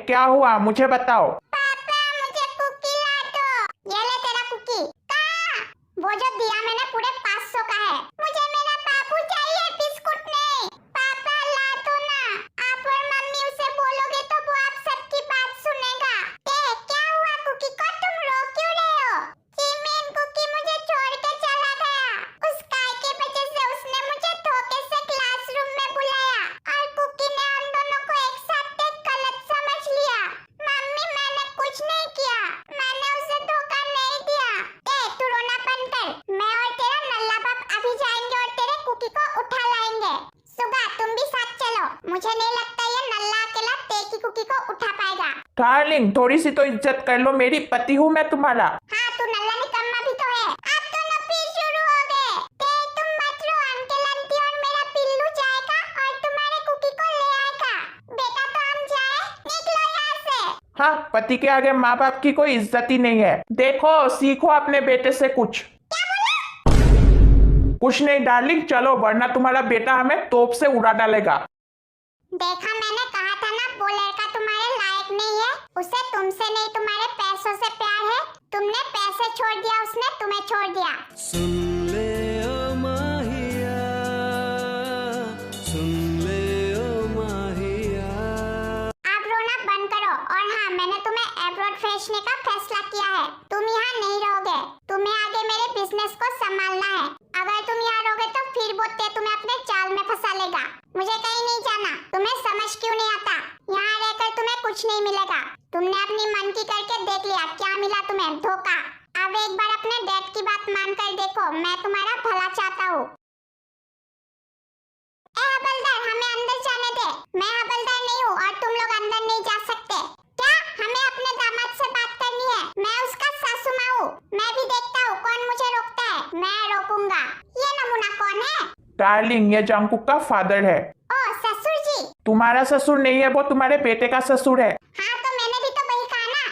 क्या हुआ मुझे बताओ। पापा मुझे कुकी ला दो। ये ले तेरा कुकी। कहाँ? वो जो दिया मैंने पूरे 500 का है। मुझे मेरा बाबू चाहिए, बिस्कुट नहीं। पापा ला दो ना। आप और मम्मी उसे बोलोगे तो वो आप सबकी बात सुनेगा। क्या हुआ कुकी को, तुम रो क्यों रहे हो? जिमिन कुकी मुझे छोड़ के चला गया। उस काय के वजह से उसने मुझे धोखे से क्लासरूम में बुलाया और कुकी ने हम दोनों को एक साथ देख गलत समझ लिया। मम्मी मैंने कुछ नहीं किया, मैंने उसे धोखा नहीं दिया। तू रोना बंद कर। मैं और तेरा नल्ला बाप अभी जाएंगे और तेरे कुकी को उठा लाएंगे। सुगा तुम भी साथ चलो। मुझे नहीं लगता ये नल्ला अकेला तेरी कुकी को उठा पाएगा। डार्लिंग थोड़ी सी तो इज्जत कर लो, मेरी पति हूँ मैं तुम्हारा। हाँ तू नल्ला निकम्मा भी तो है। अब दोनों फिर शुरू हो गए। तुम मत रो, अंकल आंटी और मेरा पिल्लू जाएगा और तुम्हारे कुकी को ले आएगा। बेटा तो हम जाए, निकलो यहाँ से। हाँ, पति के आगे माँ बाप की कोई इज्जत ही नहीं है। देखो सीखो अपने बेटे से कुछ। कुछ नहीं डार्लिंग, चलो वरना तुम्हारा बेटा हमें तोप से उड़ा डालेगा। देखा मैंने कहा था ना, वो लड़का तुम्हारे लायक नहीं है। उसे तुमसे नहीं तुम्हारे पैसों से प्यार है। तुमने पैसे छोड़ दिया, उसने तुम्हें छोड़ दिया। सुन ले ओ माहिया, सुन ले ओ माहिया। आप रोना बंद करो। और हाँ, मैंने तुम्हें एब्रॉड भेजने का फैसला किया है। तुम यहाँ नहीं रहोगे, तुम्हें आगे मेरे बिजनेस को संभालना है। अगर तुम यहाँ रहोगे तो फिर वो तुम्हें अपने जाल में फंसा लेगा। मुझे कहीं नहीं जाना। तुम्हें समझ क्यों नहीं आता? यहाँ रहकर तुम्हें कुछ नहीं मिलेगा। तुमने अपनी मन की करके देख लिया, क्या मिला तुम्हें? धोखा। अब एक बार अपने डैड की बात मानकर देखो, मैं तुम्हारा भला चाहता हूँ। ए हवलदार, हमें अंदर जाने दे। मैं हवलदार नहीं हूँ और तुम लोग अंदर नहीं जा सकते। क्या? हमें अपने दामाद से बात करनी है। मैं उसका सासू माँ हूँ। मैं भी देखता हूँ कौन मुझे रोकता है। मैं रोकूंगा। ये नमूना कौन है? डार्लिंग ये जंकुक का फादर है। ओ ससुर जी। तुम्हारा ससुर नहीं है, वो तुम्हारे बेटे का ससुर है। हाँ तो मैंने भी तो वही कहा ना।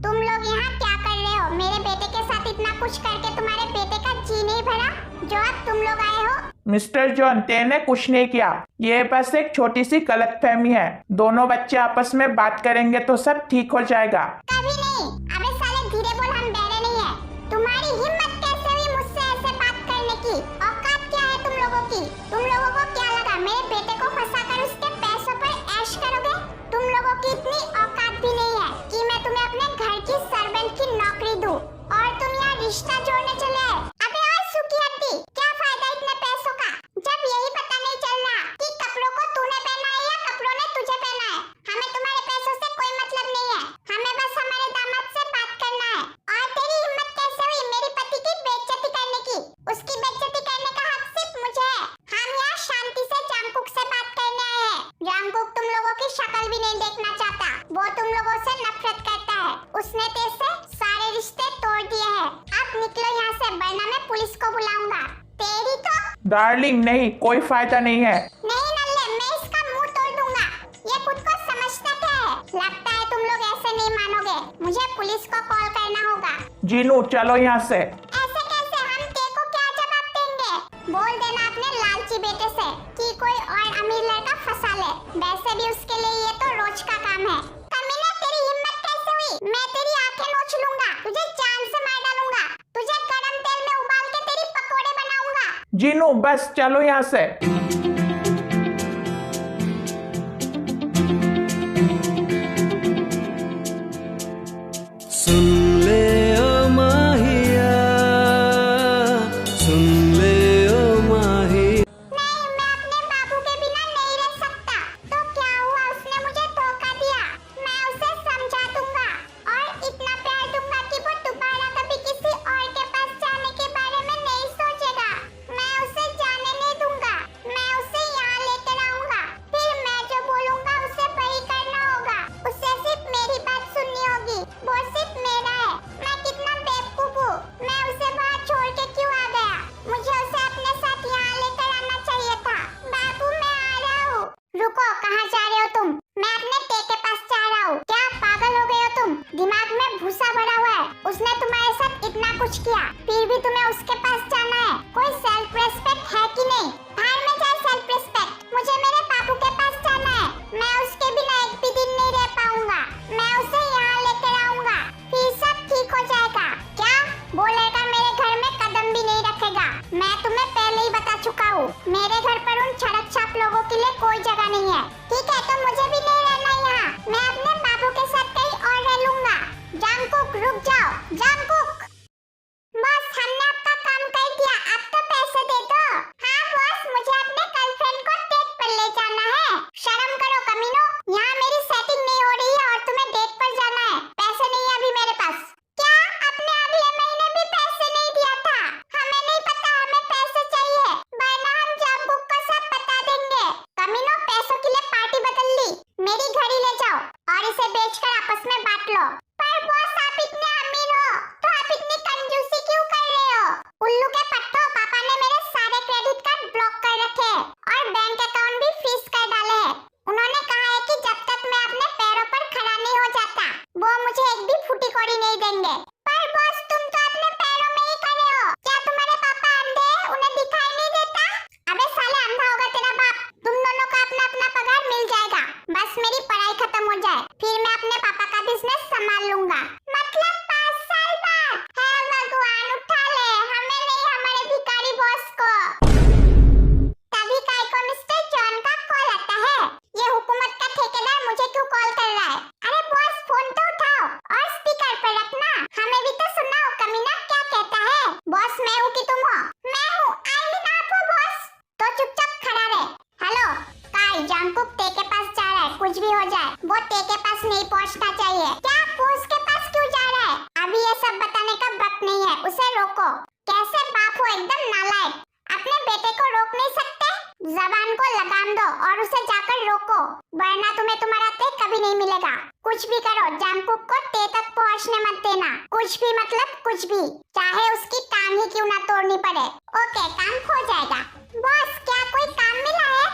तुम लोग यहाँ क्या कर रहे हो? मेरे बेटे के साथ इतना कुछ करके तुम्हारे बेटे का जी नहीं भरा जो अब तुम लोग आए हो? मिस्टर जॉन, तेने कुछ नहीं किया। ये बस एक छोटी सी गलतफहमी है। दोनों बच्चे आपस में बात करेंगे तो सब ठीक हो जाएगा। कभी नहीं। अबे साले धीरे बोल, हम बहरे नहीं है। तुम्हारी हिम्मत कैसे हुई मुझसे ऐसे बात करने की? औकात क्या है तुम लोगों की? तुम लोगों को क्या लगा मेरे बेटे को फंसाकर उसके पैसों पर ऐश करोगे? तुम लोगों की इतनी औकात भी नहीं है कि मैं तुम्हें अपने घर की सर्वेंट की नौकरी दूं और तुम यहाँ रिश्ता जोड़ने चले आए। अबे और सुखी हड्डी, क्या फायदा इतने पैसों का जब यही पता नहीं चल रहा कि कपड़ों को तूने पहना है या कपड़ों ने तुझे पहना है। हमें तुम्हारे पैसों से कोई मतलब नहीं है। हमें बस हमारे दामाद से बात करना है। और तेरी हिम्मत कैसे हुई मेरी पति की बेइज्जती करने की? उसकी बेइज्जती करने का हक सिर्फ मुझे है। हम यहाँ शांति से जंकुक से बात करने आए हैं। जंकुक तुम लोगों की शक्ल भी नहीं देखना चाहता। वो तुम लोगों से नफरत करता है। उसने तेरे से सारे रिश्ते तोड़ दिए हैं। अब निकलो यहाँ से, वरना मैं पुलिस को बुलाऊंगा। तेरी तो डार्लिंग नहीं, कोई फायदा नहीं है। नहीं नल्ले, मैं इसका मुंह तोड़ दूंगा। ये खुद को समझता क्या है? लगता है तुम लोग ऐसे नहीं मानोगे। मुझे पुलिस को कॉल करना होगा। जीनू चलो यहाँ से। ऐसे कैसे? हम तेरे को क्या जवाब देंगे? बोल देना अपने लालची बेटे से कि कोई और अमीर लड़का फंसा ले। वैसे भी उसके लिए ये तो रोज का काम है। कमीने, तेरी हिम्मत कैसे हुई? मैं तेरी आंखें नोच लूंगा, तुझे जान से मार डालूंगा, तुझे गरम तेल में उबाल के तेरी पकोड़े बनाऊंगा। जीनू बस चलो यहाँ से। सुन ले ओ माहिया, सुन ले ओ माहिया। नहीं, मैं अपने बाबू के बिना नहीं रह सकता। तो क्या हुआ? उसने मुझे धोखा दिया। मैं उसे समझा दूंगा और इतना प्यार दूंगा कि वो दोबारा कभी किसी और के पास जाने के बारे में नहीं सोचेगा। मैं उसे जाने नहीं दूंगा। मैं उसे यहाँ लेकर आऊंगा। फिर मैं जो बोलूंगा उसे वही करना होगा। उसे सिर्फ मेरी बात सुननी होगी। वो सिर्फ मेरा है। मैं कितना बेवकूफ हूँ। मैं उसे वहाँ छोड़ के क्यों आ गया? मुझे उसे अपने साथ यहाँ लेकर आना चाहिए था। बाबू मैं आ रहा हूँ। रुको, कहाँ जा रहे हो तुम? मैं अपने ते के पास जा रहा हूँ। क्या पागल हो गए हो तुम? दिमाग में भूसा भरा हुआ है। उसने तुम्हारे साथ इतना कुछ किया, फिर भी तुम्हें उसके पास जाना है? कोई कोई जगह नहीं है। ठीक है, तो मुझे भी नहीं रहना यहाँ। मैं अपने बाबू के साथ कहीं और रह लूंगा। जंगकुक रुक जाओ, जंगकुक। बॉस, हमने आपका काम कर दिया, अब तो पैसे दे दो। हाँ बॉस, मुझे अपने गर्लफ्रेंड को डेट पर ले जाना है। शर्म करो कमीनो, यहाँ मेरी सेटिंग नहीं हो रही है और तुम्हें डेट पर जाना है। पैसे नहीं है अभी मेरे पास। क्या आपने अगले महीने भी पैसे नहीं दिया था? हमें नहीं पता, हमें पैसे चाहिए, वरना हम जंगकुक को सब बता देंगे। कमीनो, पैसों के लिए पार्टी बदल ली। मेरी घड़ी ले जाओ और इसे बेचकर आपस में बांट लो। पर बॉस, आप इतने अमीर हो तो आप इतनी कंजूसी क्यों कर रहे हो? उल्लू के पट्टो, पापा ने मेरे सारे क्रेडिट कार्ड ब्लॉक कर रखे हैं और बैंक अकाउंट भी फ्रीज कर डाले हैं। उन्होंने कहा है कि जब तक मैं अपने पैरों पर खड़ा नहीं हो जाता, वो मुझे एक भी फूटी कौड़ी नहीं देंगे। पर बॉस, तुम तो अपने पैरों में ही खड़े हो। क्या तुम्हारे पापा अंधे हैं, उन्हें दिखाई नहीं देता? अबे साले, अंधा होगा तेरा बाप। तुम दोनों को अपना अपना पगार मिल जाएगा। बस मेरी पढ़ाई खत्म हो जाए, फिर मैं अपने पापा का बिजनेस संभाल लूंगा। मतलब 5 साल बाद? हे भगवान, उठा ले हमें नहीं, हमारे भिखारी बॉस को। तभी काय को मिस्टर जॉन का कॉल आता है। ये हुकूमत का ठेकेदार मुझे क्यों कॉल कर रहा है? अरे बॉस, फोन तो उठाओ और स्पीकर पर रखना, हमें भी तो सुनाओ कमीना क्या कहता है। बॉस, मैं हूँ कि तुम हो? मैं हूँ। आई मीन आप हो बॉस? तो चुपचाप खड़ा रहे। हेलो काय, जंगकुक ते के पास जा रहा है, कुछ भी हो जाए वो ते के पास नहीं पहुंचना चाहिए। क्या वो उसके पास क्यों जा रहा है? अभी ये सब बताने का वक्त नहीं है, उसे रोको। कैसे बाप हो, एकदम नालायक। अपने बेटे को रोक नहीं सकते? जबान को लगाम दो और उसे जाकर रोको, वरना तुम्हें तुम्हारा ते कभी नहीं मिलेगा। कुछ भी करो, जंगकुक को ते तक पहुंचने मत देना। कुछ भी मतलब कुछ भी, चाहे उसकी टांग ही क्यों ना तोड़नी पड़े। ओके, काम हो जाएगा। बॉस, क्या कोई काम मिला है?